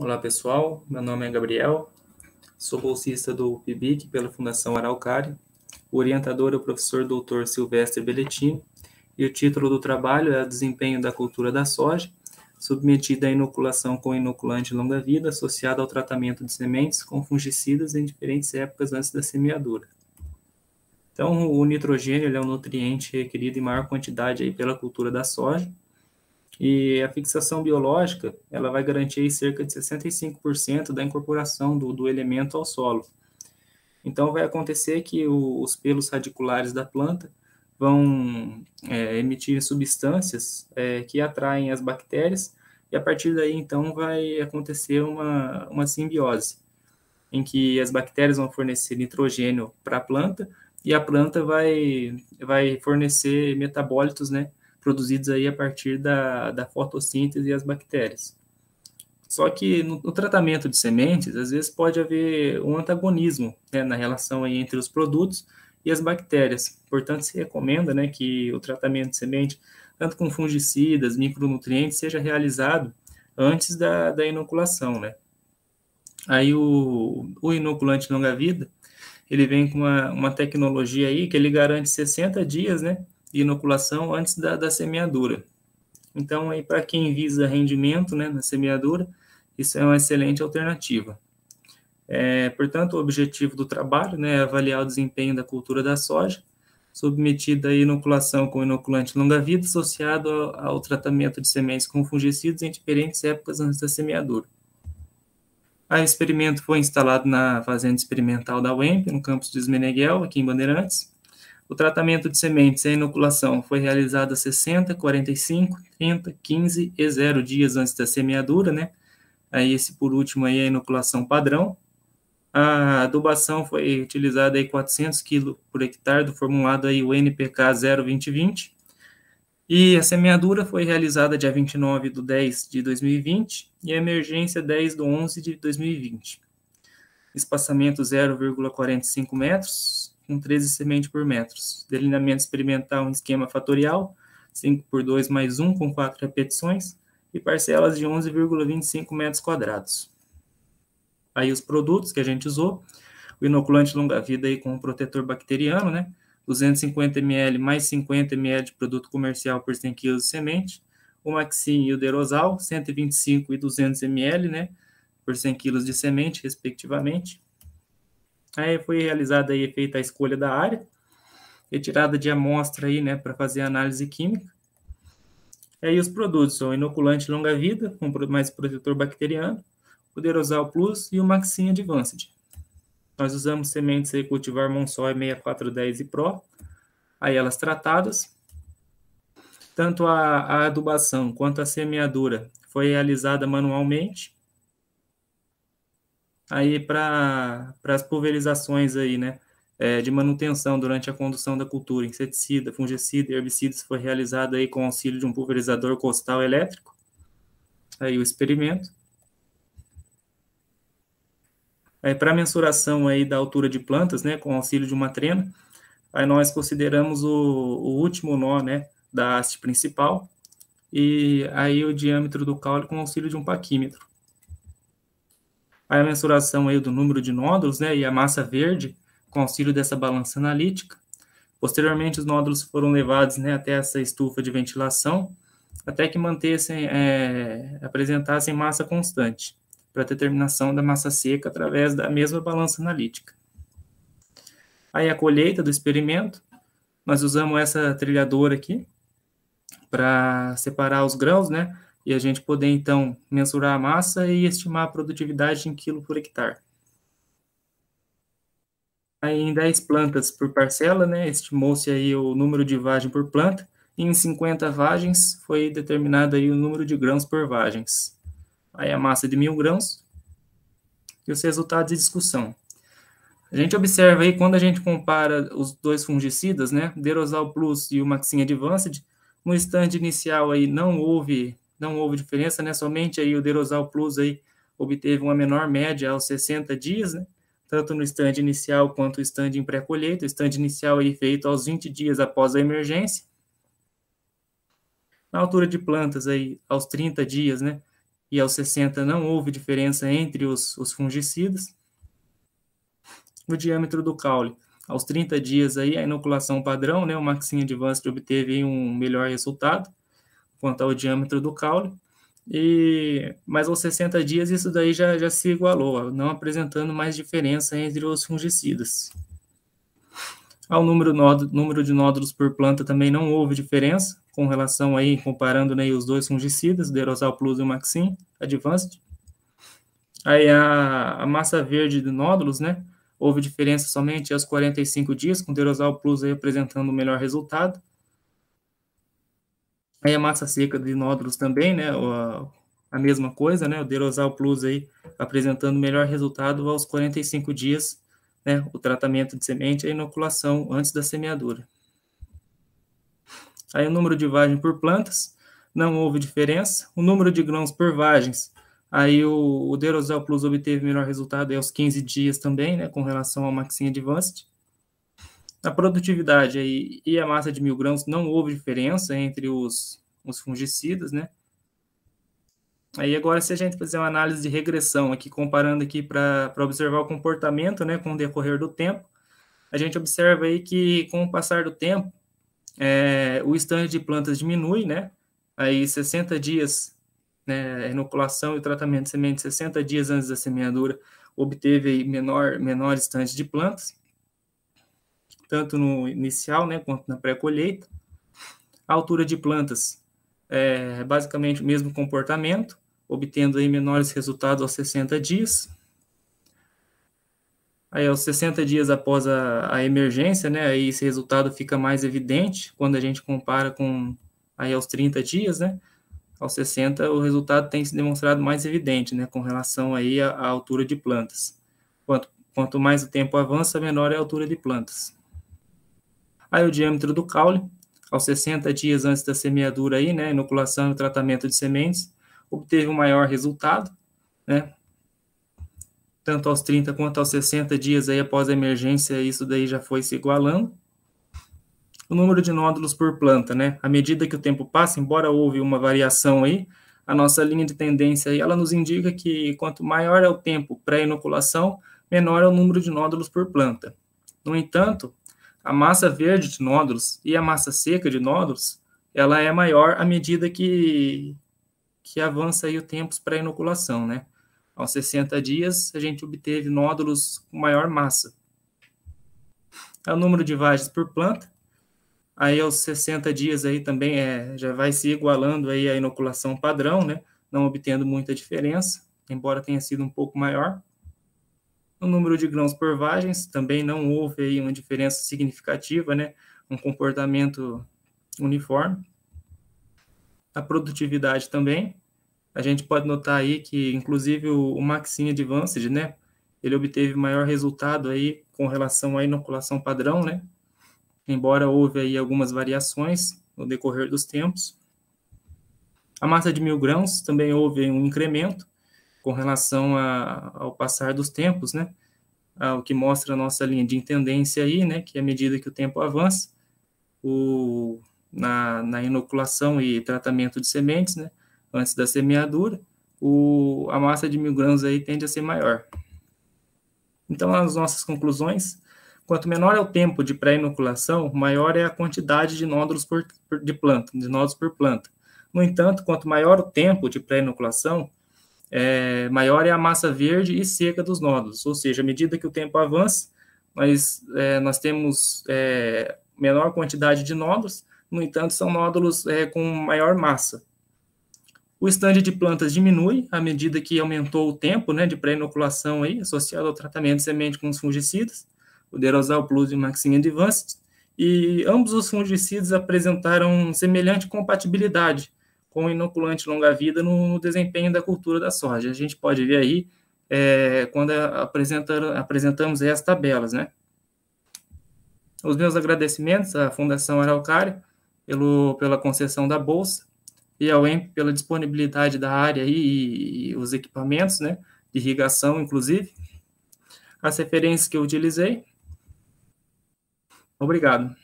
Olá pessoal, meu nome é Gabriel, sou bolsista do PIBIC pela Fundação Araucária, o orientador é o professor Dr. Silvestre Belletini e o título do trabalho é o Desempenho da cultura da soja, submetida à inoculação com inoculante longa-vida associado ao tratamento de sementes com fungicidas em diferentes épocas antes da semeadura. Então, o nitrogênio é um nutriente requerido em maior quantidade aí pela cultura da soja, e a fixação biológica, ela vai garantir aí cerca de 65% da incorporação do elemento ao solo. Então, vai acontecer que os pelos radiculares da planta vão emitir substâncias que atraem as bactérias, e a partir daí, então, vai acontecer uma simbiose, em que as bactérias vão fornecer nitrogênio para a planta, e a planta vai fornecer metabólitos, né, produzidos aí a partir da fotossíntese e as bactérias. Só que no tratamento de sementes, às vezes pode haver um antagonismo, né, na relação aí entre os produtos e as bactérias. Portanto, se recomenda, né, que o tratamento de semente, tanto com fungicidas, micronutrientes, seja realizado antes da inoculação, né. Aí o inoculante longa-vida, ele vem com uma tecnologia aí que ele garante 60 dias, né, de inoculação antes da semeadura. Então, aí para quem visa rendimento, né, na semeadura, isso é uma excelente alternativa. Portanto, o objetivo do trabalho, né, é avaliar o desempenho da cultura da soja, submetida à inoculação com inoculante longa-vida, associado ao tratamento de sementes com fungicidas em diferentes épocas antes da semeadura. O experimento foi instalado na fazenda experimental da UEMP, no campus de Esmeneguel, aqui em Bandeirantes. O tratamento de sementes e a inoculação foi realizado a 60, 45, 30, 15 e 0 dias antes da semeadura, né? Aí esse por último aí é a inoculação padrão. A adubação foi utilizada aí 400 kg por hectare do formulado aí o NPK 02020. E a semeadura foi realizada dia 29/10/2020 e a emergência 10/11 de 2020. Espaçamento 0,45 metros, com 13 sementes por metro. Delineamento experimental em esquema fatorial, 5x2+1, com 4 repetições, e parcelas de 11,25 metros quadrados. Aí os produtos que a gente usou, o inoculante longa-vida aí com protetor bacteriano, né? 250 ml mais 50 ml de produto comercial por 100 kg de semente, o Maxim e o Derosal, 125 e 200 ml, né, por 100 kg de semente, respectivamente. Aí foi realizada e feita a escolha da área, retirada de amostra aí, né, para fazer a análise química. Aí os produtos são o inoculante longa-vida, com mais protetor bacteriano, o Derosal Plus e o Maxim Advanced. Nós usamos sementes aí cultivar Monsoy 6410 e Pro, aí elas tratadas. Tanto a adubação quanto a semeadura foi realizada manualmente. Aí para as pulverizações aí, né, de manutenção durante a condução da cultura, inseticida, fungicida e herbicidas foi realizado aí com auxílio de um pulverizador costal elétrico. Aí o experimento. Para mensuração aí da altura de plantas, né, com auxílio de uma trena, aí nós consideramos o último nó, né, da haste principal e aí o diâmetro do caule com auxílio de um paquímetro. Aí a mensuração aí do número de nódulos, né, e a massa verde com auxílio dessa balança analítica. Posteriormente, os nódulos foram levados, né, até essa estufa de ventilação, até que apresentassem massa constante, para determinação da massa seca através da mesma balança analítica. Aí a colheita do experimento, nós usamos essa trilhadora aqui para separar os grãos, né, e a gente poder, então, mensurar a massa e estimar a produtividade em quilo por hectare. Aí, em 10 plantas por parcela, né, estimou-se aí o número de vagem por planta, e em 50 vagens foi determinado aí o número de grãos por vagens. Aí a massa de 1.000 grãos e os resultados de discussão. A gente observa aí, quando a gente compara os dois fungicidas, né, Derosal Plus e o Maxim Advanced, no stand inicial aí não houve diferença, né, somente aí o Derosal Plus aí obteve uma menor média aos 60 dias, né, tanto no stand inicial quanto o stand em pré-colheita. O stand inicial aí feito aos 20 dias após a emergência. Na altura de plantas aí aos 30 dias, né, e aos 60 não houve diferença entre os fungicidas. O diâmetro do caule, aos 30 dias aí, a inoculação padrão, né, o Maxine Advanced obteve um melhor resultado quanto ao diâmetro do caule, mas aos 60 dias isso daí já se igualou, não apresentando mais diferença entre os fungicidas. Ao número de nódulos por planta também não houve diferença, com relação aí, comparando, né, os dois fungicidas, o Derosal Plus e o Maxine Advanced. Aí a massa verde de nódulos, né, houve diferença somente aos 45 dias, com o Derosal Plus aí apresentando o melhor resultado. Aí a massa seca de nódulos também, né, a mesma coisa, né, o Derosal Plus aí apresentando o melhor resultado aos 45 dias, né, o tratamento de semente e a inoculação antes da semeadura. Aí o número de vagem por plantas, não houve diferença. O número de grãos por vagens, aí o Derosal Plus obteve melhor resultado aos 15 dias também, né, com relação ao Maxine Advanced. A produtividade aí, e a massa de 1.000 grãos não houve diferença entre os fungicidas, né. Aí agora, se a gente fizer uma análise de regressão aqui, comparando aqui para observar o comportamento, né, com o decorrer do tempo, a gente observa aí que com o passar do tempo, o stand de plantas diminui, né, aí 60 dias, né, a inoculação e o tratamento de semente 60 dias antes da semeadura, obteve aí menor stand de plantas, tanto no inicial, né, quanto na pré-colheita. A altura de plantas é basicamente o mesmo comportamento, obtendo aí menores resultados aos 60 dias. Aí, aos 60 dias após a emergência, né, aí esse resultado fica mais evidente quando a gente compara com aí aos 30 dias, né, aos 60 o resultado tem se demonstrado mais evidente, né, com relação aí à altura de plantas. Quanto mais o tempo avança, menor é a altura de plantas. Aí o diâmetro do caule, aos 60 dias antes da semeadura aí, né, inoculação e tratamento de sementes, obteve um maior resultado, né, tanto aos 30 quanto aos 60 dias aí após a emergência, isso daí já foi se igualando. O número de nódulos por planta, né? À medida que o tempo passa, embora houve uma variação aí, a nossa linha de tendência aí, ela nos indica que quanto maior é o tempo pré-inoculação, menor é o número de nódulos por planta. No entanto, a massa verde de nódulos e a massa seca de nódulos, ela é maior à medida que avança aí o tempo pré-inoculação, né? Aos 60 dias, a gente obteve nódulos com maior massa. É o número de vagens por planta. Aí, aos 60 dias, aí também já vai se igualando aí a inoculação padrão, né? Não obtendo muita diferença, embora tenha sido um pouco maior. O número de grãos por vagens também não houve aí uma diferença significativa, né? Um comportamento uniforme. A produtividade também. A gente pode notar aí que, inclusive, o Maxine Advanced, né, ele obteve maior resultado aí com relação à inoculação padrão, né, embora houve aí algumas variações no decorrer dos tempos. A massa de 1.000 grãos também houve um incremento com relação ao passar dos tempos, né, o que mostra a nossa linha de tendência aí, né, que à medida que o tempo avança, na inoculação e tratamento de sementes, né, antes da semeadura, a massa de 1.000 grãos aí tende a ser maior. Então, as nossas conclusões, quanto menor é o tempo de pré-inoculação, maior é a quantidade de nódulos por planta. No entanto, quanto maior o tempo de pré-inoculação, maior é a massa verde e seca dos nódulos, ou seja, à medida que o tempo avança, nós temos menor quantidade de nódulos, no entanto, são nódulos com maior massa. O estande de plantas diminui à medida que aumentou o tempo, né, de pré-inoculação aí, associado ao tratamento de semente com os fungicidas, o Derosal Plus e o Maxine Advanced, e ambos os fungicidas apresentaram semelhante compatibilidade com o inoculante longa-vida no desempenho da cultura da soja. A gente pode ver aí quando apresentamos aí as tabelas, né. Os meus agradecimentos à Fundação Araucária pela concessão da bolsa, e ao EMP pela disponibilidade da área e os equipamentos, né, de irrigação, inclusive. As referências que eu utilizei. Obrigado.